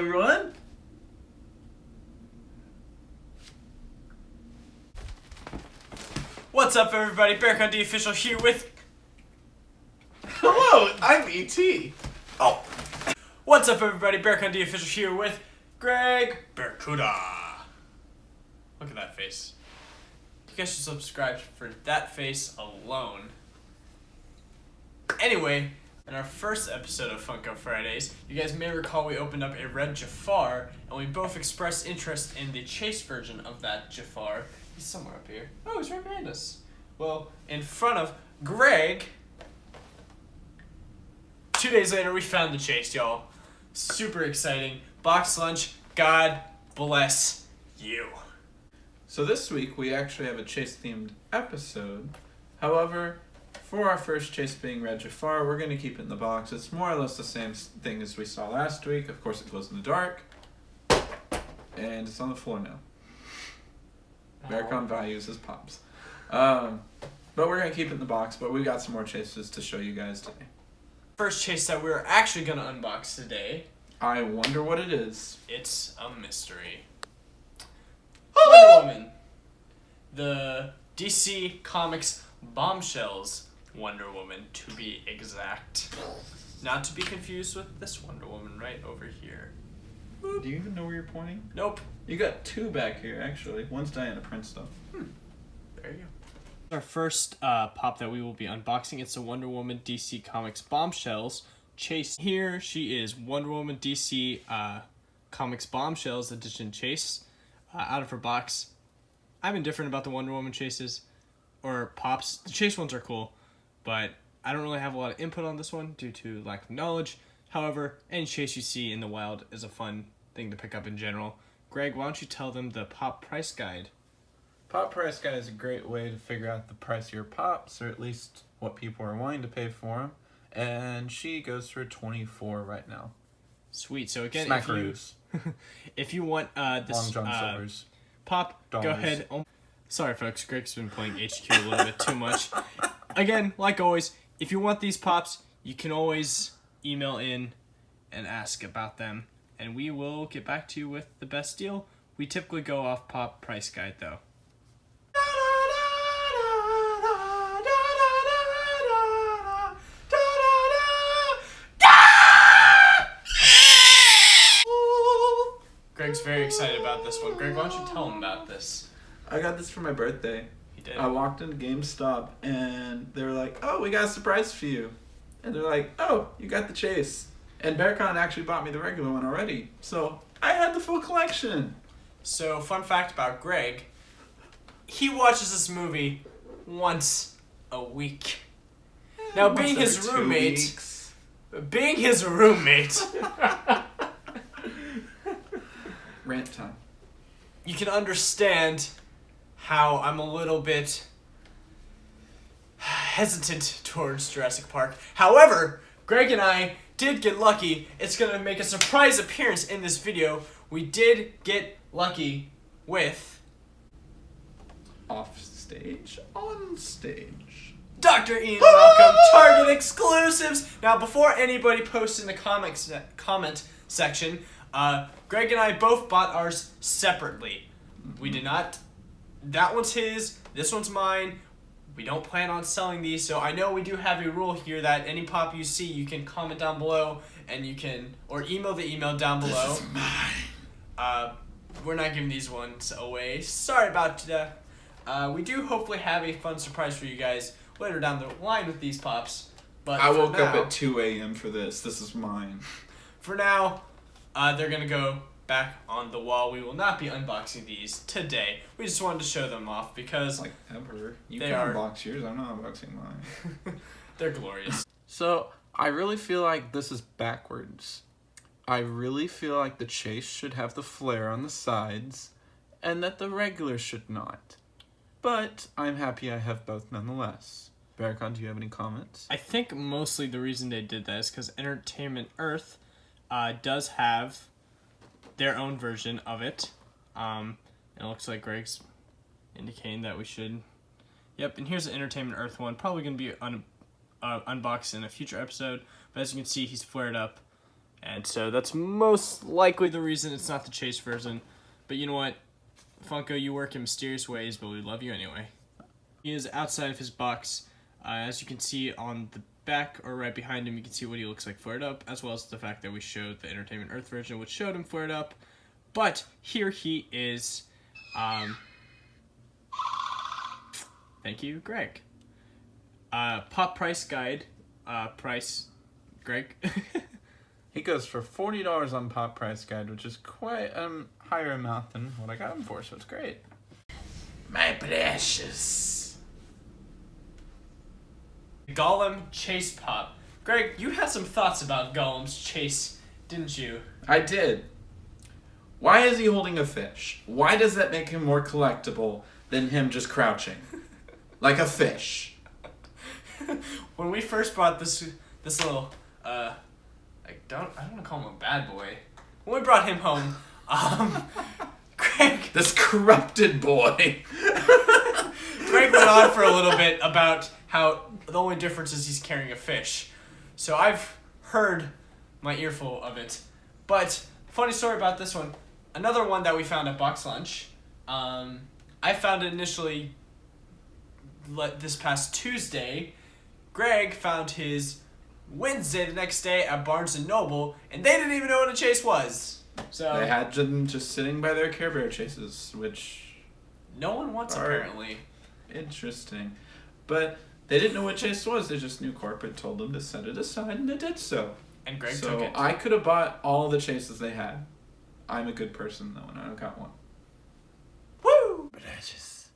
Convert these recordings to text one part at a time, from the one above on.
everyone. What's up, everybody? Bearcon the Official here with... Hello, I'm E.T. Oh! What's up, everybody? Bearcon the Official here with Greg Barracuda. Look at that face. You guys should subscribe for that face alone. Anyway, in our first episode of Funko Fridays, you guys may recall we opened up a red Jafar, and we both expressed interest in the chase version of that Jafar. He's somewhere up here. Oh, he's right behind us. Well, in front of Greg. 2 days later, we found the chase, y'all. Super exciting. Box lunch. God bless you. So this week we actually have a chase-themed episode. However, for our first chase being Red Jafar, we're going to keep it in the box. It's more or less the same thing as we saw last week. Of course, it glows in the dark. And it's on the floor now. Bearcon values his pops. But we're going to keep it in the box, but we got some more chases to show you guys today. First chase that we're actually going to unbox today. I wonder what it is. It's a mystery. Wonder Woman. The DC Comics Bombshells Wonder Woman, to be exact. Not to be confused with this Wonder Woman right over here. Do you even know where you're pointing? Nope. You got two back here, actually. One's Diana Prince, though. There you go. Our first pop that we will be unboxing, it's a Wonder Woman DC Comics Bombshells Chase. Here she is, Wonder Woman DC Comics Bombshells Edition Chase. Out of her box. I'm indifferent about the Wonder Woman chases or pops. The chase ones are cool, but I don't really have a lot of input on this one due to lack of knowledge. However, any chase you see in the wild is a fun thing to pick up in general. Greg, why don't you tell them the pop price guide? Pop price guide is a great way to figure out the price of your pops, or at least what people are willing to pay for them. And she goes for $24 right now. Sweet. So again, Smackaroos. if you want this Long John Silver's pop, dollars. go ahead. Sorry, folks. Greg's been playing HQ a little bit too much. Again, like always, if you want these pops, you can always email in and ask about them, and we will get back to you with the best deal. We typically go off pop price guide, though. Greg's very excited about this one. Greg, why don't you tell him about this? I got this for my birthday. He did. I walked into GameStop and they were like, "Oh, we got a surprise for you." And they're like, "Oh, you got the chase." And Bearcon actually bought me the regular one already. So I had the full collection. So, fun fact about Greg, he watches this movie once a week. Now, Once being his every 2 roommate, weeks. Rant time. you can understand how I'm a little bit hesitant towards Jurassic Park. However, Greg and I did get lucky. It's going to make a surprise appearance in this video. We did get lucky with Off stage, on stage. Dr. Ian Welcome, Target exclusives. Now, before anybody posts in the comment section, Greg and I both bought ours separately. We did not. That one's his. This one's mine. We don't plan on selling these, so I know we do have a rule here that any pop you see, you can comment down below, and you can, or email the email down below. This is mine. We're not giving these ones away. Sorry about that. We do hopefully have a fun surprise for you guys later down the line with these pops. But I woke up at 2 a.m. for this. This is mine. For now, they're going to go back on the wall. We will not be unboxing these today. We just wanted to show them off because Like ever. You They can are- unbox yours. I'm not unboxing mine. they're glorious. So, I really feel like this is backwards. I really feel like the chase should have the flare on the sides, and that the regular should not. But, I'm happy I have both nonetheless. Bearcon, do you have any comments? I think mostly the reason they did that is because Entertainment Earth does have their own version of it. And it looks like Greg's indicating that we should... Yep, and here's the Entertainment Earth one. Probably going to be unboxed in a future episode. But as you can see, he's flared up. And so that's most likely the reason it's not the Chase version. But you know what? Funko, you work in mysterious ways, but we love you anyway. He is outside of his box. As you can see on the back or right behind him, you can see what he looks like flared up, as well as the fact that we showed the Entertainment Earth version, which showed him flared up. But here he is. Thank you, Greg. Pop price guide. Price, Greg. He goes for $40 on Pop Price Guide, which is quite higher amount than what I got him for, so it's great. My precious. Gollum Chase Pop. Greg, you had some thoughts about Gollum's Chase, didn't you? I did. Why is he holding a fish? Why does that make him more collectible than him just crouching? Like a fish. When we first bought this little, I don't want to call him a bad boy. When we brought him home, Greg... This corrupted boy. Greg went on for a little bit about how the only difference is he's carrying a fish. So I've heard my earful of it. But, funny story about this one. Another one that we found at Box Lunch. I found it initially this past Tuesday. Greg found his Wednesday the next day at Barnes & Noble, and they didn't even know what a Chase was. So they had them just sitting by their Care Bear chases, which... no one wants, apparently. Interesting. But they didn't know what Chase was. They just knew corporate told them to set it aside, and they did so. And Greg so took it. I could have bought all the Chases they had. I'm a good person, though, and I got one. Woo! Yes.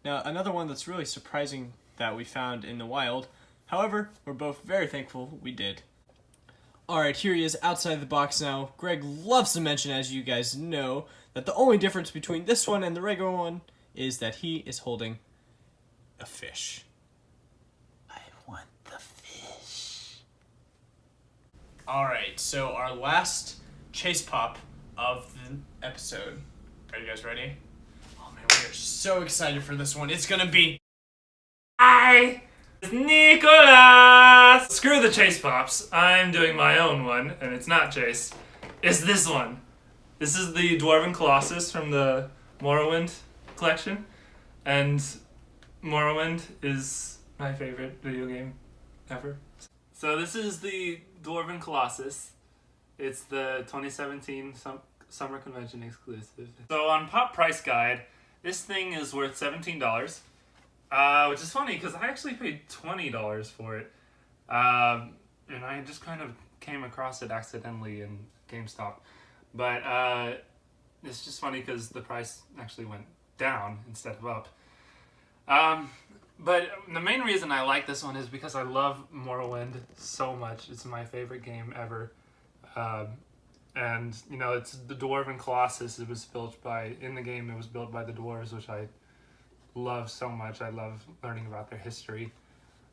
Now, another one that's really surprising that we found in the wild. However, we're both very thankful we did. Alright, here he is outside the box now. Greg loves to mention, as you guys know, that the only difference between this one and the regular one is that he is holding a fish. I want the fish. Alright, so our last Chase Pop of the episode. Are you guys ready? Oh man, we are so excited for this one. It's gonna be... Nicholas! Screw the Chase Pops. I'm doing my own one, and it's not Chase. It's this one. This is the Dwarven Colossus from the Morrowind collection, and Morrowind is my favorite video game ever. So this is the Dwarven Colossus. It's the 2017 Summer Convention exclusive. So on Pop Price Guide, this thing is worth $17. Which is funny because I actually paid $20 for it, and I just kind of came across it accidentally in GameStop. But it's just funny because the price actually went down instead of up. But the main reason I like this one is because I love Morrowind so much. It's my favorite game ever. And you know, it's the Dwarven Colossus. It was built by, in the game, it was built by the dwarves, which I love so much. I love learning about their history.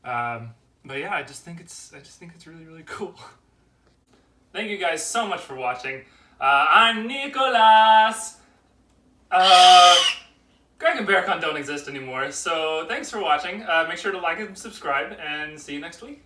But yeah, I just think it's really, really cool. Thank you guys so much for watching. I'm Nicholas. Greg and Bearcon don't exist anymore, so thanks for watching. Make sure to like and subscribe, and see you next week.